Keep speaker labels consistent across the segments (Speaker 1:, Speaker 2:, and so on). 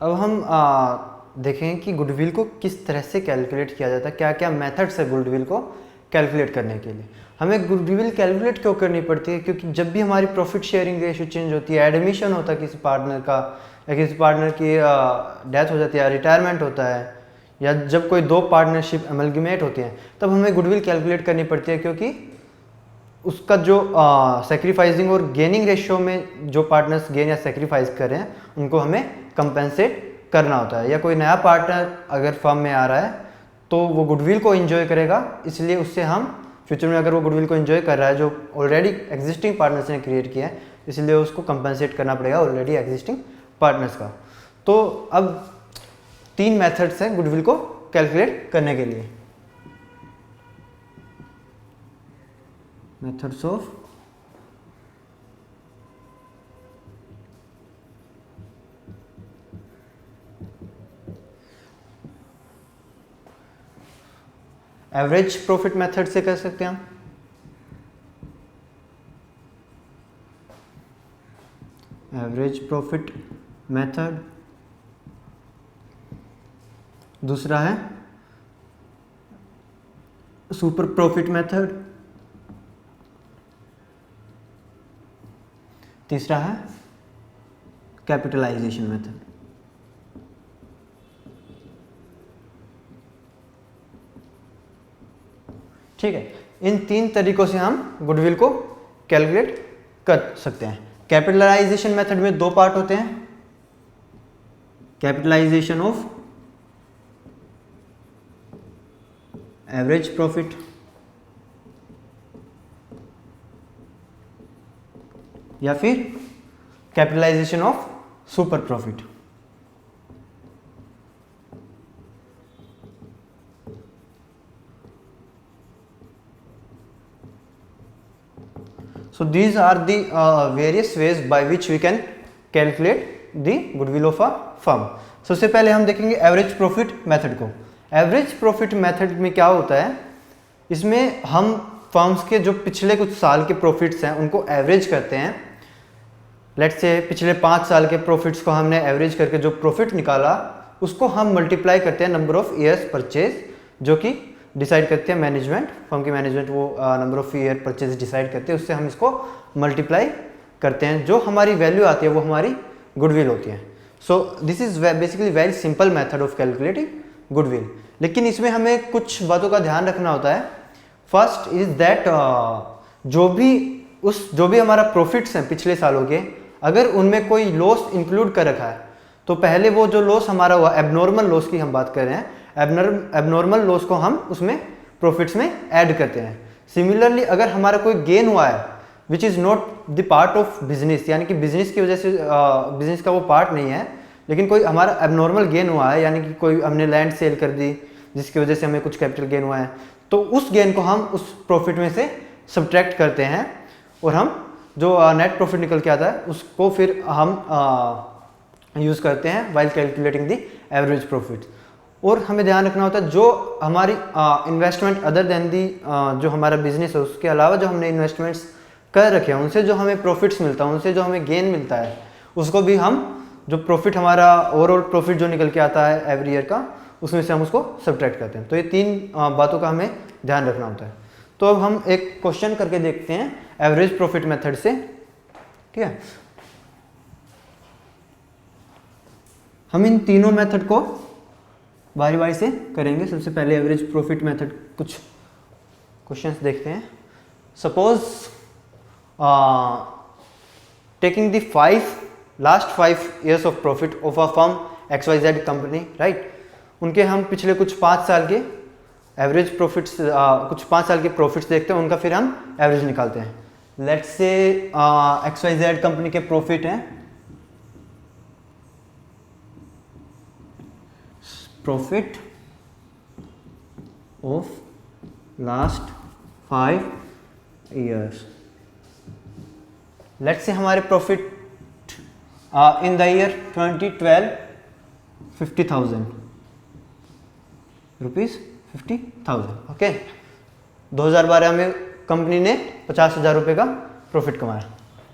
Speaker 1: अब हम देखेंगे कि गुडविल को किस तरह से कैलकुलेट किया जाता है, क्या क्या मेथड्स है गुडविल को कैलकुलेट करने के लिए। हमें गुडविल कैलकुलेट क्यों करनी पड़ती है? क्योंकि जब भी हमारी प्रॉफिट शेयरिंग रेशियो चेंज होती है, एडमिशन होता है किसी पार्टनर का, या किसी पार्टनर की डेथ हो जाती है, रिटायरमेंट होता है, या जब कोई दो पार्टनरशिप अमलगमेट होती हैं, तब हमें गुडविल कैलकुलेट करनी पड़ती है, क्योंकि उसका जो सेक्रीफाइसिंग और गेनिंग रेशियो में जो पार्टनर्स गेन या सेक्रीफाइस कर रहे हैं उनको हमें कंपेंसेट करना होता है। या कोई नया पार्टनर अगर फर्म में आ रहा है तो वो गुडविल को एंजॉय करेगा, इसलिए उससे हम फ्यूचर में अगर वो गुडविल को एंजॉय कर रहा है जो ऑलरेडी एग्जिस्टिंग पार्टनर्स ने क्रिएट किया है, इसलिए उसको कंपेंसेट करना पड़ेगा ऑलरेडी एग्जिस्टिंग पार्टनर्स का। तो अब 3 मेथड्स हैं गुडविल को कैलकुलेट करने के लिए। Methods of average profit method से कर सकते हैं हम, एवरेज प्रॉफिट मेथड। दूसरा है सुपर प्रॉफिट मेथड। तीसरा है कैपिटलाइजेशन मेथड। ठीक है, इन 3 तरीकों से हम गुडविल को कैलकुलेट कर सकते हैं। कैपिटलाइजेशन मेथड में 2 पार्ट होते हैं, कैपिटलाइजेशन ऑफ एवरेज प्रॉफिट या फिर capitalisation of super profit. So these are the various ways by which we can calculate the goodwill of a firm. सबसे पहले हम देखेंगे एवरेज प्रॉफिट मेथड को। एवरेज प्रॉफिट मेथड में क्या होता है, इसमें हम फर्म्स के जो पिछले कुछ साल के प्रॉफिट्स हैं उनको एवरेज करते हैं। लेट्स से पिछले 5 साल के प्रॉफिट्स को हमने एवरेज करके जो प्रॉफिट निकाला उसको हम मल्टीप्लाई करते हैं नंबर ऑफ ईयर्स परचेज, जो कि डिसाइड करते हैं मैनेजमेंट, फर्म की मैनेजमेंट वो number of year purchase decide करते हैं, उससे हम इसको मल्टीप्लाई करते हैं। जो हमारी वैल्यू आती है वो हमारी गुडविल होती है। सो this is basically very simple method of calculating goodwill. लेकिन इसमें हमें कुछ बातों का ध्यान रखना होता है। फर्स्ट इज दैट जो भी हमारा प्रॉफिट्स हैं पिछले सालों के, अगर उनमें कोई लॉस इंक्लूड कर रखा है तो पहले वो जो लॉस हमारा हुआ, एबनॉर्मल लॉस की हम बात कर रहे हैं, एबनॉर्मल लॉस को हम उसमें प्रॉफिट्स में ऐड करते हैं। सिमिलरली अगर हमारा कोई गेन हुआ है which is not the part of business, यानी कि बिजनेस की वजह से बिजनेस का वो पार्ट नहीं है, लेकिन कोई हमारा एबनॉर्मल गेन हुआ है, यानी कि कोई हमने लैंड सेल कर दी जिसकी वजह से हमें कुछ कैपिटल गेन हुआ है, तो उस गेन को हम उस प्रॉफिट में से सब्ट्रैक्ट करते हैं और हम जो नेट प्रॉफिट निकल के आता है उसको फिर हम यूज़ करते हैं while calculating the average profit. और हमें ध्यान रखना होता है जो हमारी इन्वेस्टमेंट अदर देन दी जो हमारा बिजनेस है, उसके अलावा जो हमने इन्वेस्टमेंट्स कर रखे हैं उनसे जो हमें प्रॉफिट्स मिलता है, उनसे जो हमें गेन मिलता है, उसको भी हम जो प्रॉफिट हमारा ओवरऑल प्रॉफिट जो निकल के आता है एवरी ईयर का, उसमें से हम उसको सब्ट्रैक्ट करते हैं। तो ये 3 बातों का हमें ध्यान रखना होता है। तो अब हम एक क्वेश्चन करके देखते हैं एवरेज प्रॉफिट मेथड से। ठीक है, हम इन तीनों मेथड को बारी बारी से करेंगे। सबसे पहले एवरेज प्रॉफिट मेथड कुछ क्वेश्चंस देखते हैं। Suppose taking the last 5 years of profit of a firm XYZ company, right. उनके हम पिछले कुछ 5 साल के एवरेज प्रॉफिट्स कुछ 5 साल के प्रॉफिट्स देखते हैं, उनका फिर हम एवरेज निकालते हैं। लेट्स से XYZ कंपनी के प्रॉफिट हैं, profit of last 5 years। Let's say हमारे profit in the year 2012 50,000 rupees, 50,000। Okay, 2012 में कंपनी ने 50,000 रुपये का प्रॉफिट कमाया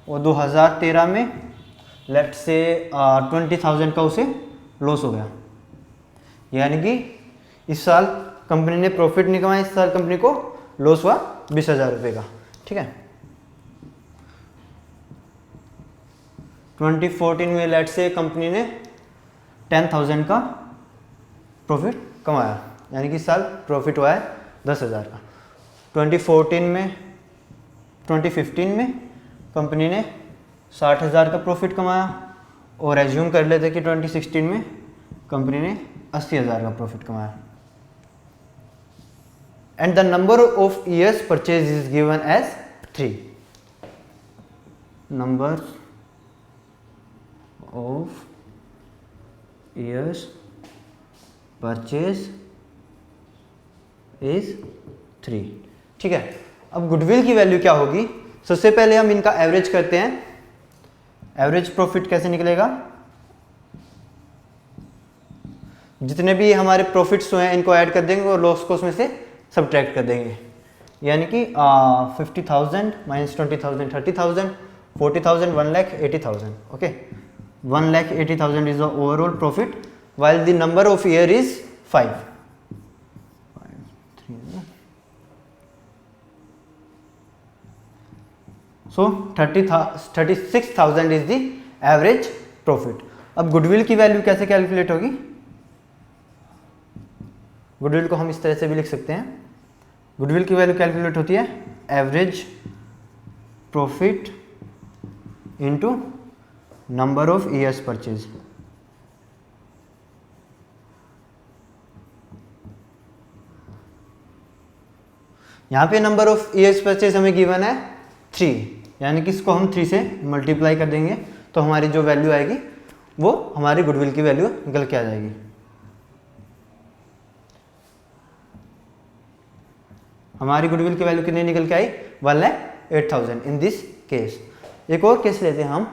Speaker 1: और 2013 में लेट्स से 20,000 का उसे लॉस हो गया, यानी कि इस साल कंपनी ने प्रॉफिट नहीं कमाया, इस साल कंपनी को लॉस हुआ 20,000 रुपये का। ठीक है, 2014 में लेट से कंपनी ने 10,000 का प्रॉफिट कमाया, यानी कि इस साल प्रॉफिट हुआ है 10,000 का। 2015 में कंपनी ने 60,000 का प्रॉफिट कमाया, और एज्यूम कर लेते कि 2016 में कंपनी ने 80,000 का प्रॉफिट कमाया। And the number of years purchase is given as 3। Number of years purchase is 3। ठीक है, अब गुडविल की वैल्यू क्या होगी? सबसे पहले हम इनका एवरेज करते हैं। एवरेज प्रॉफिट कैसे निकलेगा? जितने भी हमारे प्रॉफिट्स हुए हैं इनको ऐड कर देंगे और लॉस को उसमें से सब्ट्रैक्ट कर देंगे, यानी कि 50,000 minus 20,000 30,000, 40,000 1,80,000। Okay, 1,80,000 is the overall profit while the number of year is 5. So 36,000 is the average profit. अब गुडविल की वैल्यू कैसे कैलकुलेट होगी? गुडविल को हम इस तरह से भी लिख सकते हैं। गुडविल की वैल्यू कैलकुलेट होती है average profit into number of years purchase. यहाँ पे नंबर ऑफ ईयर्स परचेज हमें गिवन है 3, यानी कि इसको हम 3 से मल्टीप्लाई कर देंगे तो हमारी जो वैल्यू आएगी वो हमारी गुडविल की वैल्यू निकल के आ जाएगी। हमारी गुडविल की वैल्यू कितनी निकल के आई? 1,08,000 इन दिस केस। एक और केस लेते हैं हम।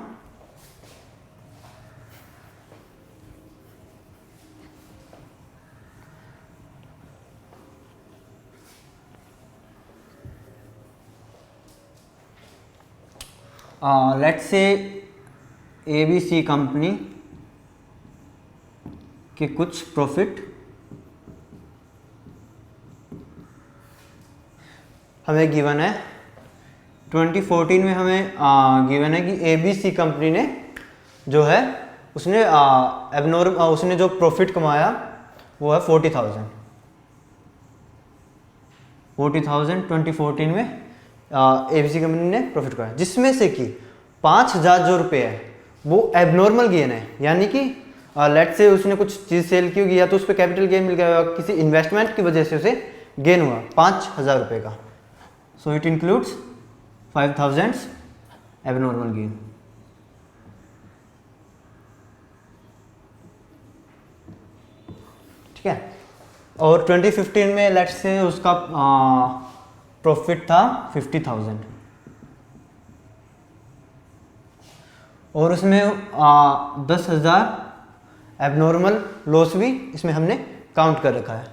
Speaker 1: लेट्स से ABC कंपनी के कुछ प्रॉफिट हमें गिवन है। 2014 में हमें गिवन है कि ABC कंपनी ने जो है उसने उसने जो प्रॉफिट कमाया वो है 40,000। 2014 में ABC कंपनी ने प्रॉफिट कमाया, जिसमें से कि 5,000 जो रुपये है वो एबनॉर्मल गेन है, यानी कि लेट से उसने कुछ चीज़ सेल की होगी या तो उस पर कैपिटल गेन मिल गया, किसी इन्वेस्टमेंट की वजह से उसे गेन हुआ 5,000 रुपये का। So it includes 5,000 abnormal gain. ठीक है, और 2015 में लेट से उसका प्रॉफिट था 50,000 और उसमें 10,000 एबनॉर्मल लॉस भी इसमें हमने काउंट कर रखा है।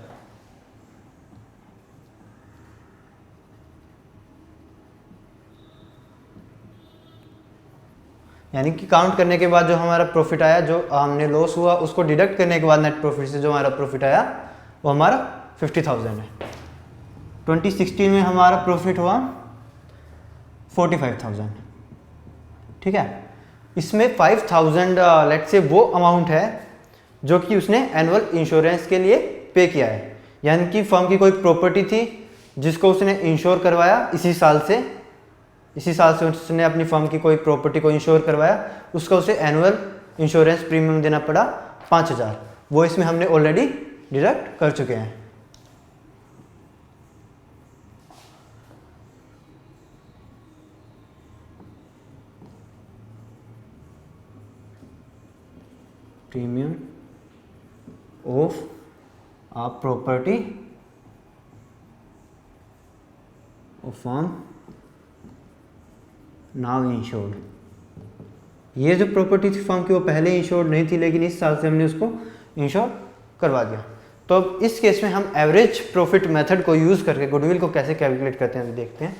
Speaker 1: यानी कि काउंट करने के बाद जो हमारा प्रॉफिट आया, जो हमने लॉस हुआ उसको डिडक्ट करने के बाद नेट प्रॉफिट से जो हमारा प्रॉफिट आया वो हमारा 50,000 है। 2016 में हमारा प्रॉफिट हुआ 45,000। ठीक है, इसमें 5,000 लेट से वो अमाउंट है जो कि उसने एनुअल इंश्योरेंस के लिए पे किया है, यानी कि फर्म की कोई प्रॉपर्टी थी जिसको उसने इंश्योर करवाया इसी साल से उसने अपनी फर्म की कोई प्रॉपर्टी को इंश्योर करवाया, उसका उसे एनुअल इंश्योरेंस प्रीमियम देना पड़ा 5,000। वो इसमें हमने ऑलरेडी डिडक्ट कर चुके हैं। Premium of a property of firm now insured। ये जो प्रॉपर्टी थी फर्म की वो पहले इंश्योर्ड नहीं थी, लेकिन इस साल से हमने उसको इंश्योर करवा दिया। तो अब इस केस में हम एवरेज प्रॉफिट मेथड को यूज करके गुडविल को कैसे कैलकुलेट करते हैं अभी देखते हैं।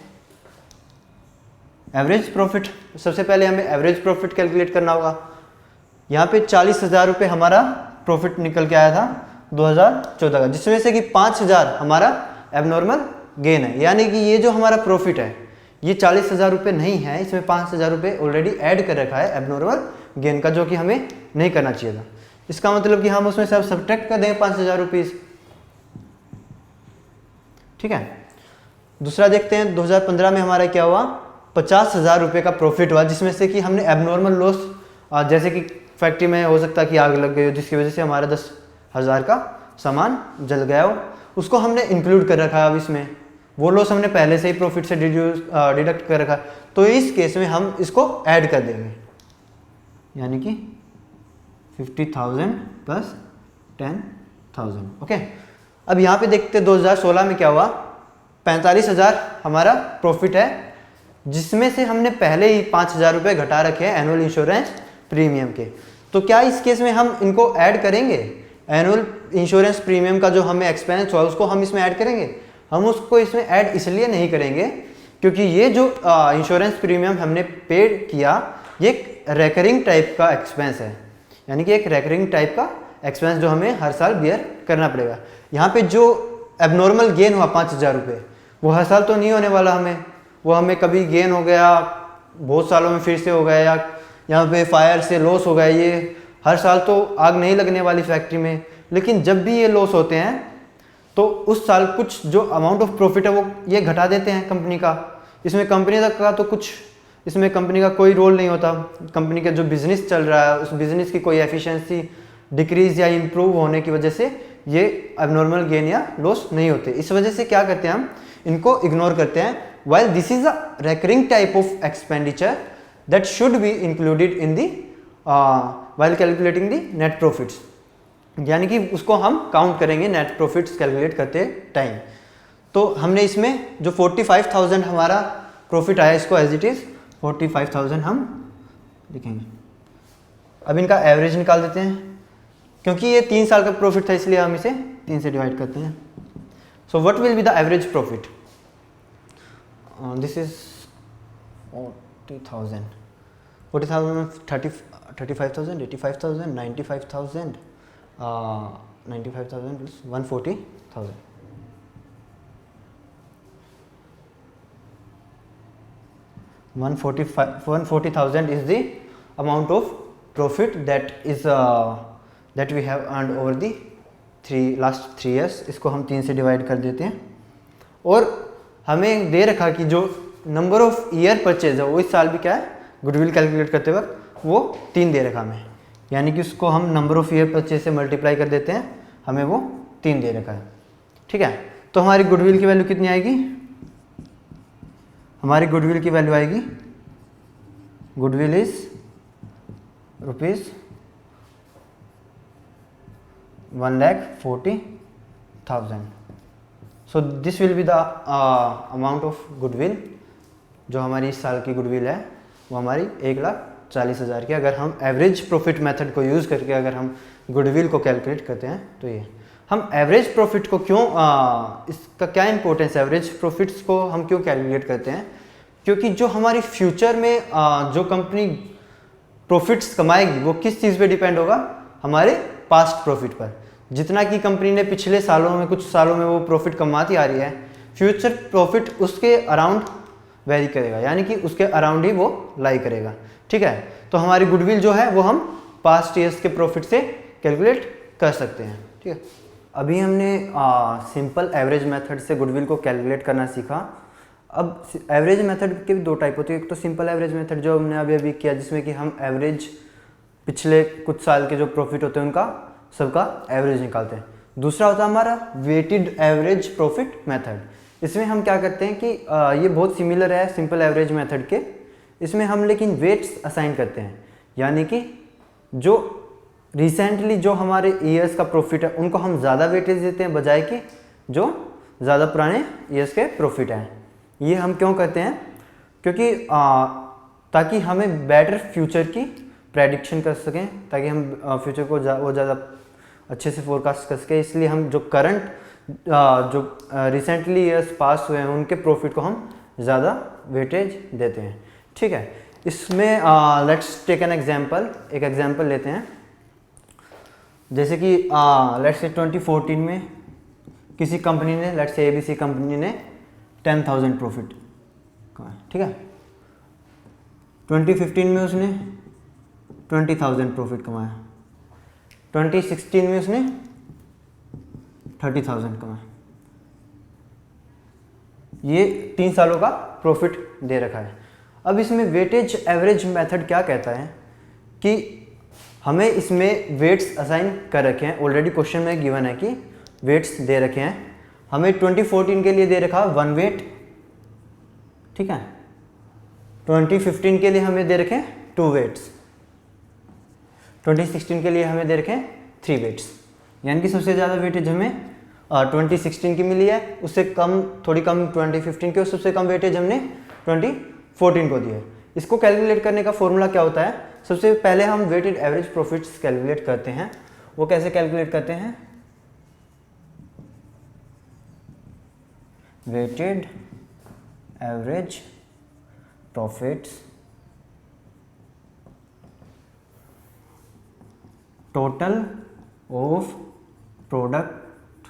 Speaker 1: एवरेज प्रॉफिट, सबसे पहले हमें एवरेज प्रॉफिट कैलकुलेट करना होगा। यहाँ पे 40,000 रुपये हमारा प्रॉफिट निकल के आया था 2014 का, जिसमें से कि 5000 हमारा एबनॉर्मल गेन है। यानी कि ये जो हमारा प्रॉफिट है ये 40,000 रुपये नहीं है, इसमें 5,000 रुपये ऑलरेडी ऐड कर रखा है एबनॉर्मल गेन का, जो कि हमें नहीं करना चाहिए था। इसका मतलब कि हम उसमें से अब सब्ट्रैक्ट कर दें 5,000 रुपीज़। ठीक है, दूसरा देखते हैं 2015 में हमारा क्या हुआ, 50,000 रुपये का प्रॉफिट हुआ, जिसमें से कि हमने एबनॉर्मल लॉस, जैसे कि फैक्ट्री में हो सकता है कि आग लग गई हो जिसकी वजह से हमारा 10,000 का सामान जल गया हो, उसको हमने इंक्लूड कर रखा है। अब इसमें वो लॉस हमने पहले से ही प्रॉफिट से डिडक्ट कर रखा, तो इस केस में हम इसको ऐड कर देंगे, यानी कि 50,000 प्लस 10,000। ओके, अब यहाँ पे देखते 2016 में क्या हुआ, 45,000 हमारा प्रॉफिट है, जिसमें से हमने पहले ही 5,000 रुपये घटा रखे हैं एनुअल इंश्योरेंस प्रीमियम के। तो क्या इस केस में हम इनको ऐड करेंगे, एनुअल इंश्योरेंस प्रीमियम का जो हमें एक्सपेंस हुआ उसको हम इसमें ऐड करेंगे? हम उसको इसमें ऐड इसलिए नहीं करेंगे क्योंकि ये जो इंश्योरेंस प्रीमियम हमने पेड किया ये एक रेकरिंग टाइप का एक्सपेंस है, यानी कि एक रेकरिंग टाइप का एक्सपेंस जो हमें हर साल बियर करना पड़ेगा। यहाँ पे जो एबनॉर्मल गेन हुआ 5,000 रुपये, वो हर साल तो नहीं होने वाला हमें, वो हमें कभी गेन हो गया बहुत सालों में फिर से हो गया, या यहाँ पे फायर से लॉस हो गया, ये हर साल तो आग नहीं लगने वाली फैक्ट्री में। लेकिन जब भी ये लॉस होते हैं तो उस साल कुछ जो अमाउंट ऑफ प्रॉफिट है वो ये घटा देते हैं कंपनी का। इसमें कंपनी तक का तो कुछ, इसमें कंपनी का कोई रोल नहीं होता। कंपनी का जो बिज़नेस चल रहा है उस बिज़नेस की कोई एफिशिएंसी डिक्रीज या इम्प्रूव होने की वजह से ये एबनॉर्मल गेन या लॉस नहीं होते। इस वजह से क्या करते हैं, हम इनको इग्नोर करते हैं। While this is a recurring type of expenditure that should be included in the while calculating the net profits, यानी कि उसको हम काउंट करेंगे नेट प्रॉफिट्स कैलकुलेट करते टाइम। तो हमने इसमें जो 45,000 हमारा प्रॉफिट आया, इसको एज इट इज़ 45,000 हम लिखेंगे। अब इनका एवरेज निकाल देते हैं, क्योंकि ये 3 साल का प्रॉफिट था इसलिए हम इसे 3 से डिवाइड करते हैं। So what will be the average profit? This is 40,000 35,000 85,000 95,000 95,000 plus 140,000। $140,000 is the amount of profit that we have earned over the last 3 years। इसको हम 3 से डिवाइड कर देते हैं, और हमें दे रखा कि जो नंबर ऑफ ईयर परचेज है वो इस साल भी क्या है, गुडविल कैलकुलेट करते वक्त वो 3 दे रखा हमें, यानी कि उसको हम नंबर ऑफ ईयर परचेज से मल्टीप्लाई कर देते हैं, हमें वो 3 दे रखा है। ठीक है, तो हमारी गुडविल की वैल्यू कितनी आएगी? हमारी गुडविल की वैल्यू आएगी, goodwill is ₹1,40,000। So this will be the amount of goodwill, जो हमारी इस साल की गुडविल है वो हमारी 1,40,000 की। अगर हम एवरेज प्रॉफिट मेथड को यूज़ करके अगर हम गुडविल को कैलकुलेट करते हैं तो ये हम एवरेज प्रॉफिट को क्यों, इसका क्या इंपॉर्टेंस है, एवरेज प्रॉफिट्स को हम क्यों कैलकुलेट करते हैं? क्योंकि जो हमारी फ्यूचर में जो कंपनी प्रॉफिट्स कमाएगी वो किस चीज़ पे डिपेंड होगा, हमारे पास्ट प्रॉफिट पर। जितना कि कंपनी ने पिछले सालों में, कुछ सालों में वो प्रॉफिट कमाती आ रही है, फ्यूचर प्रॉफिट उसके अराउंड वेरी करेगा, यानी कि उसके अराउंड ही वो लाई करेगा। ठीक है, तो हमारी गुडविल जो है वो हम पास्ट ईयर्स के प्रॉफिट से कैलकुलेट कर सकते हैं। ठीक है, अभी हमने सिंपल एवरेज मेथड से गुडविल को कैलकुलेट करना सीखा। अब एवरेज मेथड के भी 2 टाइप होती है, एक तो सिंपल एवरेज मेथड जो हमने अभी किया, जिसमें कि हम एवरेज पिछले कुछ साल के जो प्रॉफिट होते हैं उनका सबका एवरेज निकालते हैं। दूसरा होता है हमारा वेटेड एवरेज प्रॉफिट मेथड। इसमें हम क्या करते हैं कि ये बहुत सिमिलर है सिंपल एवरेज मेथड के, इसमें हम लेकिन वेट्स असाइन करते हैं, यानी कि जो रिसेंटली जो हमारे ईयर्स का प्रॉफिट है उनको हम ज़्यादा वेटेज देते हैं बजाय कि जो ज़्यादा पुराने ईयर्स के प्रॉफिट हैं। ये हम क्यों करते हैं? क्योंकि ताकि हमें बेटर फ्यूचर की प्रेडिक्शन कर सकें, ताकि हम फ्यूचर को वो ज़्यादा अच्छे से फोरकास्ट कर सकें। इसलिए हम जो करंट जो रिसेंटली ईयर्स पास हुए हैं उनके प्रॉफिट को हम ज़्यादा वेटेज देते हैं। ठीक है, इसमें लेट्स टेक एन एग्जांपल, एक एग्जांपल लेते हैं। जैसे कि लेट्स से 2014 में किसी कंपनी ने, लेट्स से ABC कंपनी ने 10,000 प्रॉफिट कमाया, ठीक है। 2015 में उसने 20,000 प्रॉफिट कमाया, 2016 में उसने 30,000 कमाया। ये 3 सालों का प्रॉफिट दे रखा है। अब इसमें वेटेज एवरेज मेथड क्या कहता है कि हमें इसमें वेट्स असाइन कर रखे हैं, ऑलरेडी क्वेश्चन में गिवन है कि वेट्स दे रखे हैं। हमें 2014 के लिए दे रखा 1 वेट, ठीक है। 2015 के लिए हमें दे रखे हैं 2 वेट्स, 2016 के लिए हमें दे रखे हैं 3 वेट्स। यानी कि सबसे ज़्यादा वेटेज हमें 2016 की मिली है, उससे कम, थोड़ी कम 2015 की, और सबसे कम वेटेज हमने 2014 को दी है। इसको कैलकुलेट करने का फॉर्मूला क्या होता है? सबसे पहले हम वेटेड एवरेज प्रॉफिट्स कैलकुलेट करते हैं। वो कैसे कैलकुलेट करते हैं? Weighted average profits total of product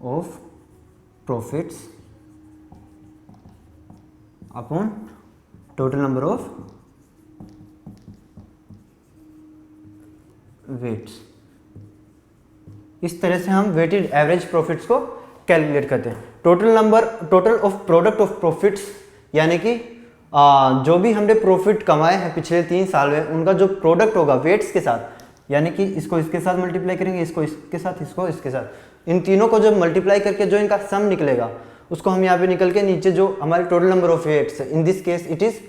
Speaker 1: of profits upon total number of weights. इस तरह से हम वेटेड एवरेज प्रॉफिट्स को कैलकुलेट करते हैं। Total of product of profits यानी कि जो भी हमने प्रॉफिट कमाए हैं पिछले 3 साल में, उनका जो प्रोडक्ट होगा वेट्स के साथ, यानी कि इसको इसके साथ मल्टीप्लाई करेंगे, इसको इसके साथ, इसको इसके साथ, इन तीनों को जब मल्टीप्लाई करके जो इनका सम निकलेगा उसको हम यहाँ पे निकल के नीचे जो हमारे total number of weights, in this case it is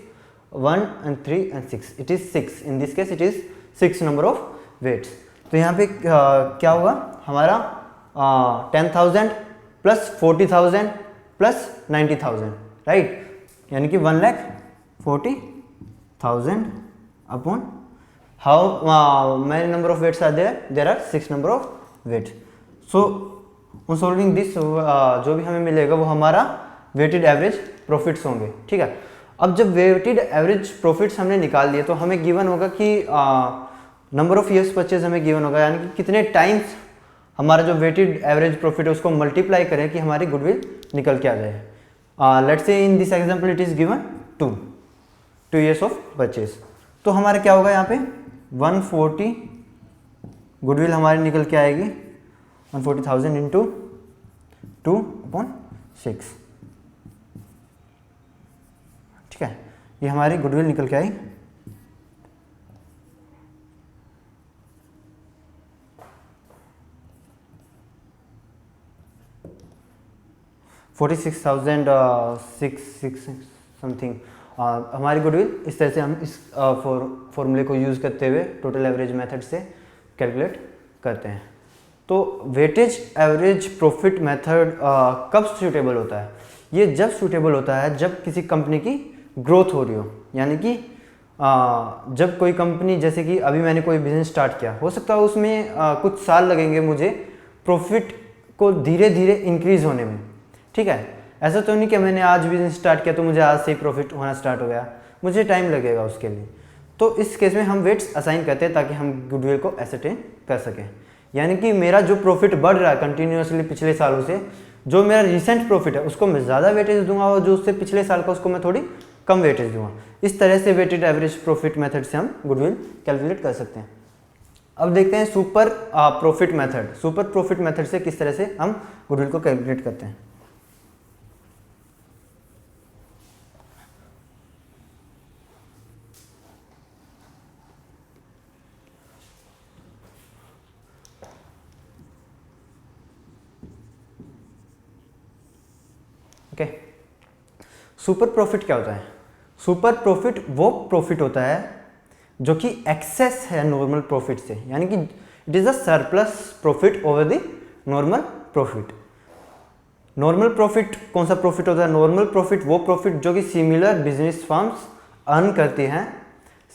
Speaker 1: 1 and 3 and 6, it is 6, in this case it is 6 number of weights. तो यहाँ पे क्या होगा हमारा 10,000 प्लस 40,000 प्लस 90,000, राइट। यानी कि 1,40,000 upon how many number of weights are there are 6 number of weights. So on solving this जो भी हमें मिलेगा वो हमारा वेटेड एवरेज प्रॉफिट्स होंगे, ठीक है। अब जब वेटेड एवरेज प्रॉफिट्स हमने निकाल लिए तो हमें गिवन होगा कि नंबर ऑफ ईयर्स परचेज हमें गिवन होगा, यानी कि कितने टाइम्स हमारा जो वेटेड एवरेज प्रॉफिट है उसको मल्टीप्लाई करें कि हमारी गुडविल निकल के आ जाए। Let's say in this example it is given 2 years of purchase. तो हमारा क्या होगा यहाँ पे 140 गुडविल हमारी निकल के आएगी, 140,000 इंटू 2/6, ठीक है। ये हमारी गुडविल निकल के आई। $46,666 समथिंग हमारी गुडविल। इस तरह से हम इस फॉर्मूले को यूज़ करते हुए टोटल एवरेज मेथड से कैलकुलेट करते हैं। तो वेटेज एवरेज प्रॉफिट मेथड कब सूटेबल होता है? ये जब सूटेबल होता है जब किसी कंपनी की ग्रोथ हो रही हो, यानी कि जब कोई कंपनी, जैसे कि अभी मैंने कोई बिजनेस स्टार्ट किया, हो सकता है उसमें कुछ साल लगेंगे मुझे प्रॉफिट को धीरे धीरे इंक्रीज होने में, ठीक है। ऐसा तो नहीं कि मैंने आज बिजनेस स्टार्ट किया तो मुझे आज से ही प्रॉफिट होना स्टार्ट हो गया, मुझे टाइम लगेगा उसके लिए। तो इस केस में हम वेट्स असाइन करते हैं ताकि हम गुडविल को एसरटेन कर सकें। यानी कि मेरा जो प्रॉफिट बढ़ रहा है कंटिन्यूसली पिछले सालों से, जो मेरा रिसेंट प्रॉफिट है उसको मैं ज़्यादा वेटेज दूंगा और जो उससे पिछले साल का उसको मैं थोड़ी कम वेटेज दूंगा। इस तरह से वेटेड एवरेज प्रॉफिट मेथड से हम गुडविल कैलकुलेट कर सकते हैं। अब देखते हैं super profit method. Super profit method से किस तरह से हम गुडविल को कैलकुलेट करते हैं। ओके, सुपर प्रॉफिट क्या होता है? सुपर प्रॉफिट वो प्रॉफिट होता है जो कि एक्सेस है नॉर्मल प्रॉफिट से, यानी कि it is a surplus profit over the normal profit. Normal profit कौन सा प्रॉफिट होता है? नॉर्मल प्रॉफिट वो प्रॉफिट जो कि सिमिलर बिजनेस फर्म्स अर्न करती हैं।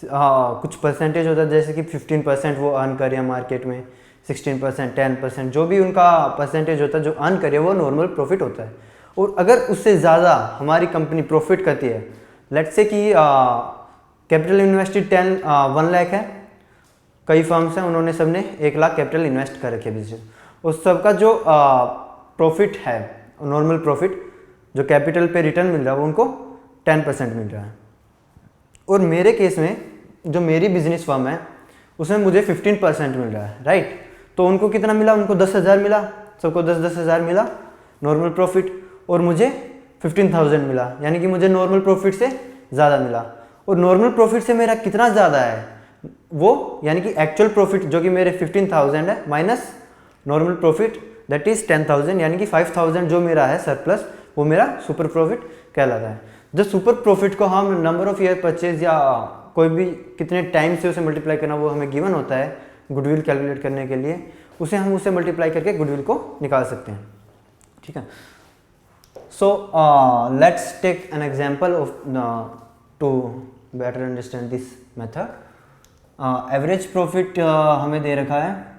Speaker 1: कुछ परसेंटेज होता है, जैसे कि 15% वो अर्न कर रही है मार्केट में, 16%, 10%, जो भी उनका परसेंटेज होता है जो अर्न करे वो नॉर्मल प्रॉफिट होता है। और अगर उससे ज़्यादा हमारी कंपनी प्रॉफिट करती है, लेट्स से कि कैपिटल इन्वेस्टेड 1 लाख है कई फर्म्स हैं, उन्होंने सबने 1 लाख कैपिटल इन्वेस्ट कर रखे बिजनेस, उस सब का जो प्रॉफिट है, नॉर्मल प्रॉफिट जो कैपिटल पे रिटर्न मिल रहा है वो उनको 10% मिल रहा है। और मेरे केस में जो मेरी बिजनेस फर्म है उसमें मुझे 15% मिल रहा है, राइट। तो उनको कितना मिला, उनको 10,000 मिला, सबको 10,000 मिला नॉर्मल प्रॉफिट, और मुझे 15,000 मिला, यानी कि मुझे नॉर्मल प्रॉफिट से ज़्यादा मिला। और नॉर्मल प्रॉफिट से मेरा कितना ज़्यादा है वो, यानी कि एक्चुअल प्रॉफिट जो कि मेरे 15,000 है minus normal profit that is 10,000, यानी कि 5,000 जो मेरा है सरप्लस, वो मेरा सुपर प्रॉफिट कहलाता है। जो सुपर प्रॉफिट को हम नंबर ऑफ ईयर परचेज या कोई भी कितने टाइम से उसे मल्टीप्लाई करना वो हमें गिवन होता है गुडविल कैलकुलेट करने के लिए, उसे हम उसे मल्टीप्लाई करके गुडविल को निकाल सकते हैं, ठीक है। So let's take an example of to better understand this method. Average profit हमें दे रखा है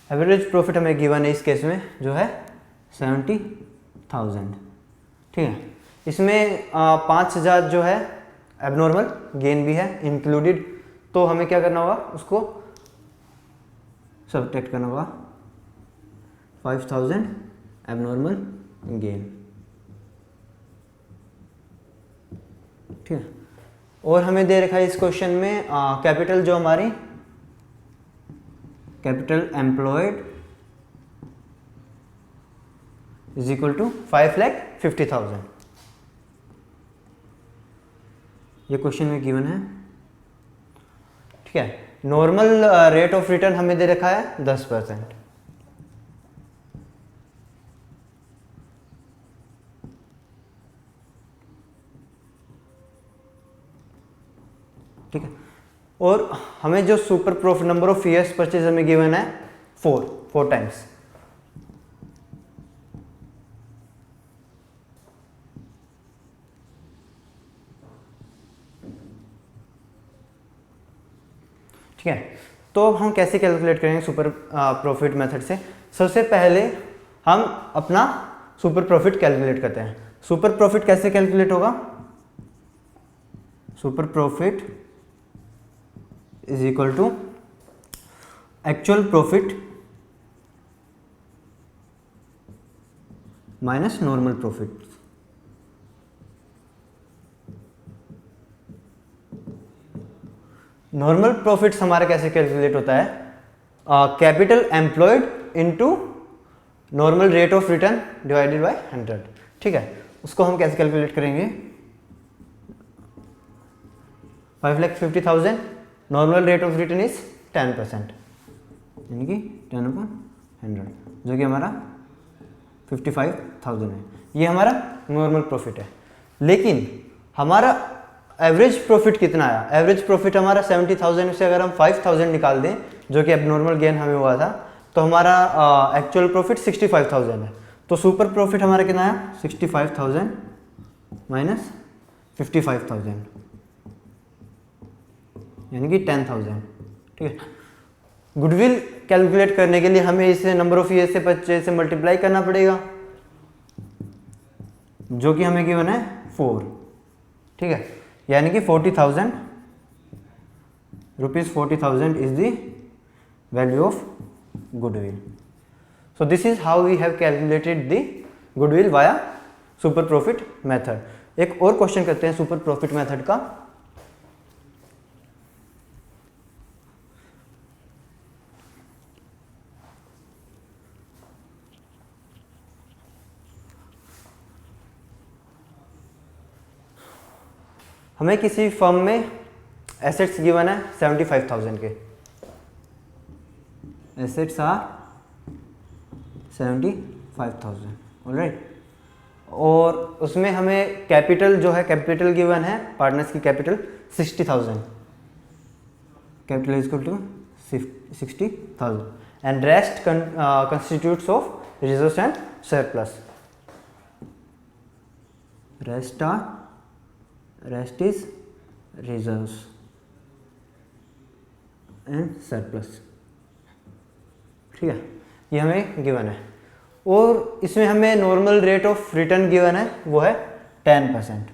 Speaker 1: एवरेज प्रॉफिट हमें गिवन है इस केस में जो है 70,000, ठीक है। इसमें 5,000 जो है एबनॉर्मल गेन भी है इंक्लूडेड, तो हमें क्या करना होगा, उसको सबट्रैक्ट करना होगा 5,000 एबनॉर्मल गेन, ठीक है। और हमें दे रखा है इस क्वेश्चन में कैपिटल जो हमारी capital employed is equal to 5,50,000, ये क्वेश्चन में गिवन है, ठीक है। नॉर्मल रेट ऑफ रिटर्न हमें दे रखा है 10%, ठीक है। और हमें जो super profit number of years purchase हमें गिवन है 4 टाइम्स, ठीक है। तो हम कैसे कैलकुलेट करेंगे सुपर प्रॉफिट मेथड से। सबसे पहले हम अपना सुपर प्रॉफिट कैलकुलेट करते हैं। सुपर प्रॉफिट कैसे कैलकुलेट होगा, super profit is equal to actual profit minus normal profit. Normal profits हमारा कैसे कैलकुलेट होता है, capital employed into normal rate of return divided by 100, ठीक है। उसको हम कैसे कैलकुलेट करेंगे, 5,50,000 normal rate of return is 10%, यानी कि 10/100 जो कि हमारा 55,000 है, ये हमारा नॉर्मल प्रॉफिट है। लेकिन हमारा एवरेज प्रॉफिट कितना आया, एवरेज प्रॉफिट हमारा 70,000 से अगर हम 5,000 निकाल दें जो कि एबनॉर्मल गेन हमें हुआ था, तो हमारा एक्चुअल प्रॉफिट 65,000 है। तो सुपर प्रॉफिट हमारा कितना आया, 65,000 माइनस 55,000 यानी कि 10,000, ठीक है। गुडविल कैलकुलेट करने के लिए हमें इसे नंबर ऑफ ईयर से परचेज से मल्टीप्लाई करना पड़ेगा जो कि हमें गिवन है 4, ठीक है। यानी कि 40,000 rupees 40,000 is the value of goodwill. So this is how we have calculated the goodwill via super profit method. एक और क्वेश्चन करते हैं सुपर प्रॉफिट मेथड का। हमें किसी फर्म में एसेट्स गिवन है 75,000 के, एसेट्स आर 75,000, ऑलराइट। और उसमें हमें कैपिटल जो है, कैपिटल गिवन है पार्टनर्स की capital 60,000, capital is equal to 60,000 and rest constitutes of reserves and surplus. Rest is reserves and surplus, ठीक है। ये हमें गिवन है और इसमें हमें normal rate of return given है वो है 10%,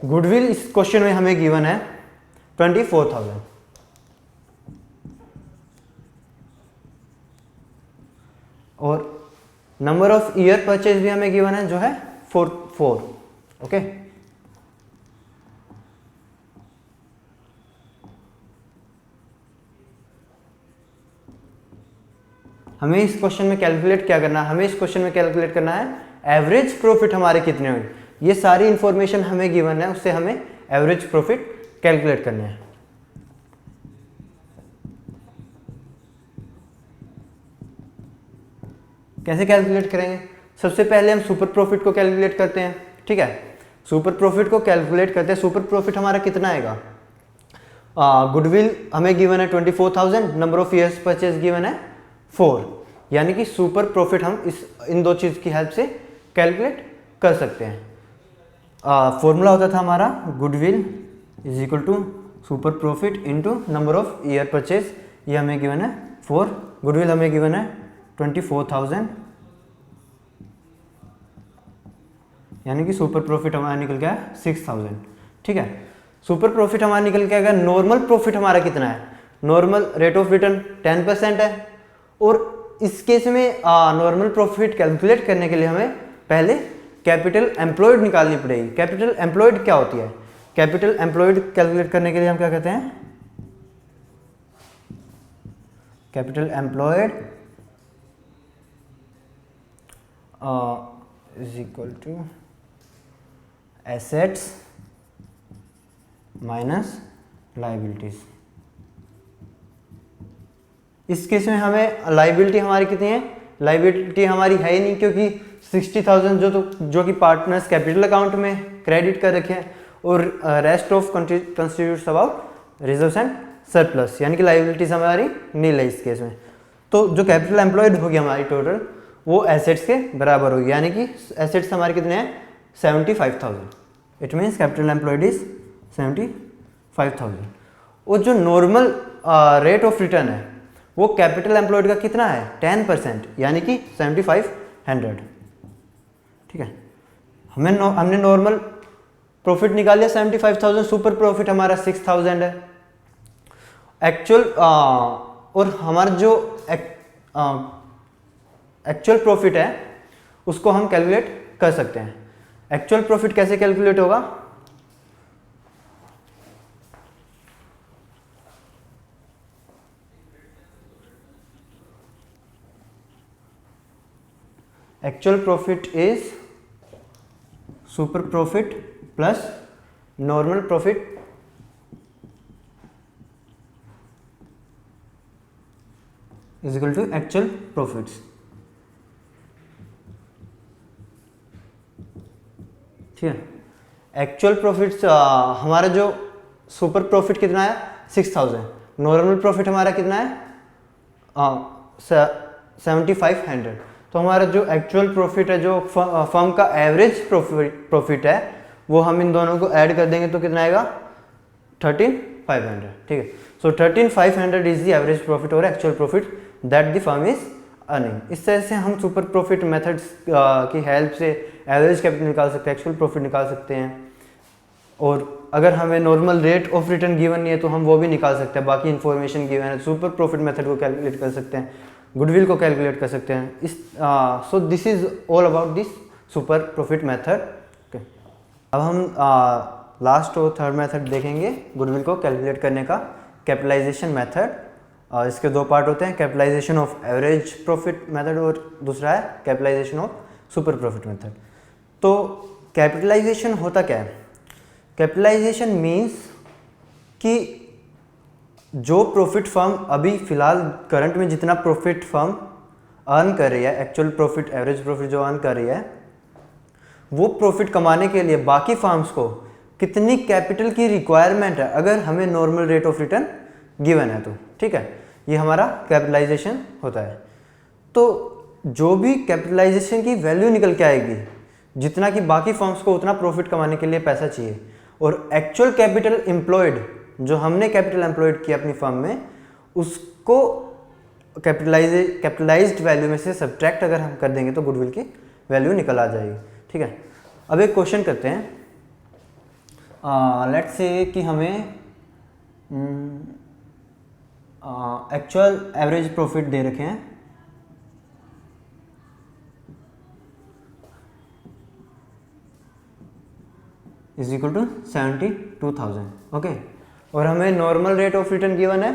Speaker 1: गुडविल इस क्वेश्चन में हमें गिवन है 24,000 और नंबर ऑफ ईयर परचेज भी हमें गिवन है जो है 4। ओके, हमें इस क्वेश्चन में कैलकुलेट क्या करना है, हमें इस क्वेश्चन में कैलकुलेट करना है एवरेज प्रॉफिट हमारे कितने हुए। ये सारी इंफॉर्मेशन हमें गिवन है, उससे हमें एवरेज प्रॉफिट कैलकुलेट करना है। कैसे कैलकुलेट करेंगे? सबसे पहले हम सुपर प्रॉफिट को कैलकुलेट करते हैं। ठीक है, सुपर प्रॉफिट को कैलकुलेट करते हैं। सुपर प्रॉफिट हमारा कितना आएगा? गुडविल हमें गिवन है 24,000, number of years purchase given है 4, यानी कि सुपर प्रॉफिट हम इन दो चीज़ की हेल्प से कैलकुलेट कर सकते हैं। फॉर्मूला होता था हमारा goodwill is equal to super profit into number of year purchase. ये हमें गिवन है 4, गुडविल हमें गिवन है 24,000, यानी कि सुपर प्रॉफिट हमारा निकल गया 6,000। ठीक है, सुपर प्रॉफिट हमारा निकल के आएगा। नॉर्मल प्रॉफिट हमारा कितना है? नॉर्मल रेट ऑफ रिटर्न 10% है, और इस केस में नॉर्मल प्रॉफिट कैलकुलेट करने के लिए हमें पहले कैपिटल एम्प्लॉयड निकालनी पड़ेगी। कैपिटल एम्प्लॉयड क्या होती है? कैपिटल एम्प्लॉयड कैलकुलेट करने के लिए हम क्या कहते हैं? Capital employed is equal to assets minus liabilities. इस केस में हमें लायबिलिटी हमारी कितनी है? लायबिलिटी हमारी है ही नहीं, क्योंकि 60,000 जो कि पार्टनर्स कैपिटल अकाउंट में क्रेडिट कर रखे हैं, और rest of constitutes about reserves and surplus, यानी कि लायबिलिटीज हमारी नील है इस केस में। तो जो कैपिटल एम्प्लॉयड होगी हमारी टोटल, वो एसेट्स के बराबर होगी, यानी कि एसेट्स हमारे कितने हैं? 75,000। It means capital employed is 75,000। और जो नॉर्मल रेट ऑफ रिटर्न है वो कैपिटल एम्प्लॉयड का कितना है? 10%, यानी कि 7,500। ठीक है, हमने नॉर्मल प्रॉफिट निकाल लिया 75,000, सुपर प्रॉफिट हमारा 6,000 है एक्चुअल। और हमारा जो एक्चुअल प्रॉफिट है उसको हम कैलकुलेट कर सकते हैं। एक्चुअल प्रॉफिट कैसे कैलकुलेट होगा? Actual profit is super profit plus normal profit is equal to actual profits. ठीक है, एक्चुअल प्रॉफिट्स हमारा जो सुपर प्रॉफिट कितना है? 6,000। नॉर्मल प्रॉफिट हमारा कितना है? 7,500। तो हमारा जो एक्चुअल प्रॉफिट है, जो फर्म का एवरेज प्रॉफिट है, वो हम इन दोनों को ऐड कर देंगे तो कितना आएगा? 13,500। ठीक है, सो 13,500 इज द एवरेज प्रॉफिट और actual profit that the firm is earning. इस तरह से हम सुपर प्रॉफिट मेथड्स की हेल्प से एवरेज कैपिटल निकाल सकते हैं, एक्चुअल प्रॉफिट निकाल सकते हैं, और अगर हमें normal rate of return given नहीं है तो हम वो भी निकाल सकते हैं। बाकी इन्फॉर्मेशन गिवन है, सुपर प्रॉफिट मेथड को कैलकुलेट कर सकते हैं, गुडविल को कैलकुलेट कर सकते हैं। इस so this is all about this super profit method. अब हम लास्ट और थर्ड मेथड देखेंगे गुडविल को कैलकुलेट करने का, कैपिटलाइजेशन मेथड। इसके दो पार्ट होते हैं, capitalisation of average profit method और दूसरा है capitalisation of super profit method. तो कैपिटलाइजेशन होता क्या है? कैपिटलाइजेशन मीन्स कि जो प्रॉफिट फर्म अभी फिलहाल करंट में जितना प्रॉफिट फर्म अर्न कर रही है, एक्चुअल प्रॉफिट, एवरेज प्रॉफिट जो अर्न कर रही है, वो प्रॉफिट कमाने के लिए बाकी फर्म्स को कितनी कैपिटल की रिक्वायरमेंट है, अगर हमें normal rate of return given है तो। ठीक है, ये हमारा कैपिटलाइजेशन होता है। तो जो भी कैपिटलाइजेशन की वैल्यू निकल के आएगी, जितना कि बाकी फर्म्स को उतना प्रॉफिट कमाने के लिए पैसा चाहिए, और एक्चुअल कैपिटल एम्प्लॉयड जो हमने कैपिटल एम्प्लॉयड किया अपनी फर्म में, उसको कैपिटलाइज्ड वैल्यू में से सब्ट्रैक्ट अगर हम कर देंगे तो गुडविल की वैल्यू निकल आ जाएगी। ठीक है, अब एक क्वेश्चन करते हैं। लेट्स से कि हमें एक्चुअल एवरेज प्रॉफिट दे रखे हैं इज इक्वल टू 72,000 ओके, और हमें normal rate of return given है,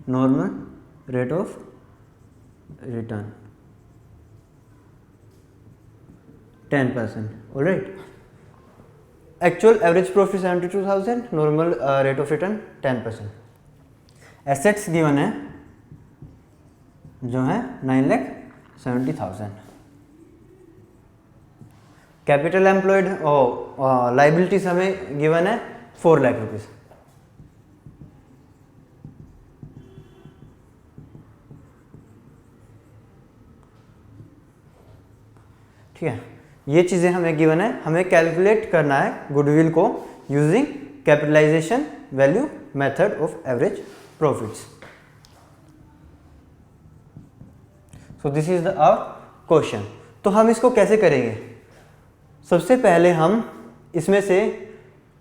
Speaker 1: normal rate of return 10%, alright. Actual average profit 72,000, normal rate of return 10%। Assets given है जो है 9,70,000। कैपिटल एम्प्लॉयड और लाइबिलिटीज हमें गिवन है 4 लाख रुपीज। ठीक है, ये चीज़ें हमें गिवन है, हमें कैलकुलेट करना है गुडविल को using capitalisation value method of average profits. So this is the our question. तो हम इसको कैसे करेंगे? सबसे पहले हम इसमें से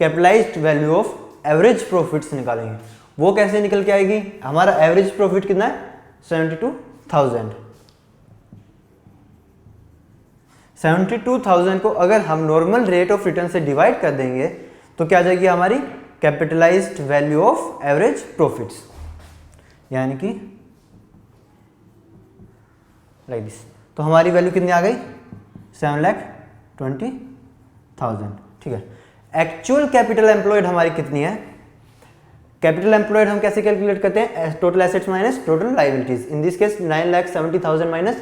Speaker 1: capitalised value of average profits निकालेंगे। वो कैसे निकल के आएगी? हमारा एवरेज प्रॉफिट कितना है? 72,000। 72,000 को अगर हम नॉर्मल रेट ऑफ रिटर्न से डिवाइड कर देंगे तो क्या आ जाएगी हमारी capitalised value of average profits, यानी कि लाइक दिस। तो हमारी वैल्यू कितनी आ गई? 7,20,000। ठीक है, एक्चुअल कैपिटल एम्प्लॉयड हमारी कितनी है? कैपिटल एम्प्लॉयड हम कैसे कैलकुलेट करते हैं? Total assets minus total liabilities. In this case 9,70,000 minus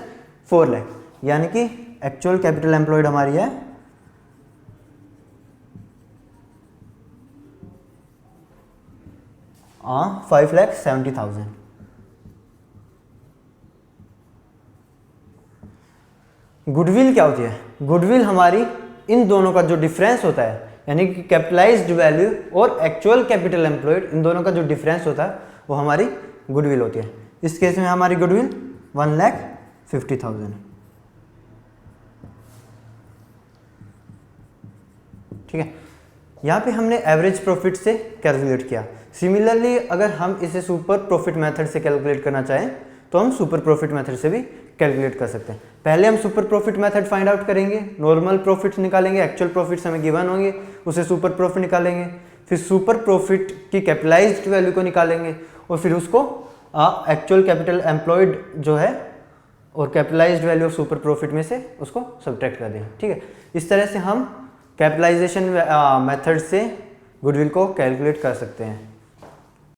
Speaker 1: 4 lakh, यानी कि एक्चुअल कैपिटल एम्प्लॉयड हमारी है 5,70,000। गुडविल क्या होती है? गुडविल हमारी इन दोनों का जो डिफरेंस होता है, यानी कि कैपिटलाइज्ड वैल्यू और एक्चुअल कैपिटल एम्प्लॉयड, इन दोनों का जो डिफरेंस होता है वो हमारी गुडविल होती है। इस केस में हमारी गुडविल 1,50,000। ठीक है, यहाँ पे हमने एवरेज प्रॉफिट से कैलकुलेट किया। सिमिलरली अगर हम इसे सुपर प्रॉफिट मेथड से कैलकुलेट करना चाहें तो हम सुपर प्रॉफिट मेथड से भी कैलकुलेट कर सकते हैं। पहले हम super profit method find out करेंगे, नॉर्मल प्रॉफिट्स निकालेंगे, एक्चुअल प्रॉफिट्स हमें गिवन होंगे, उसे सुपर प्रॉफिट निकालेंगे, फिर सुपर प्रॉफिट की कैपिटलाइज्ड वैल्यू को निकालेंगे और फिर उसको एक्चुअल कैपिटल एम्प्लॉयड जो है और capitalised value of super profit में से उसको सब्ट्रैक्ट कर देंगे। ठीक है, इस तरह से हम कैपिटलाइजेशन मेथड से गुडविल को कैलकुलेट कर सकते हैं।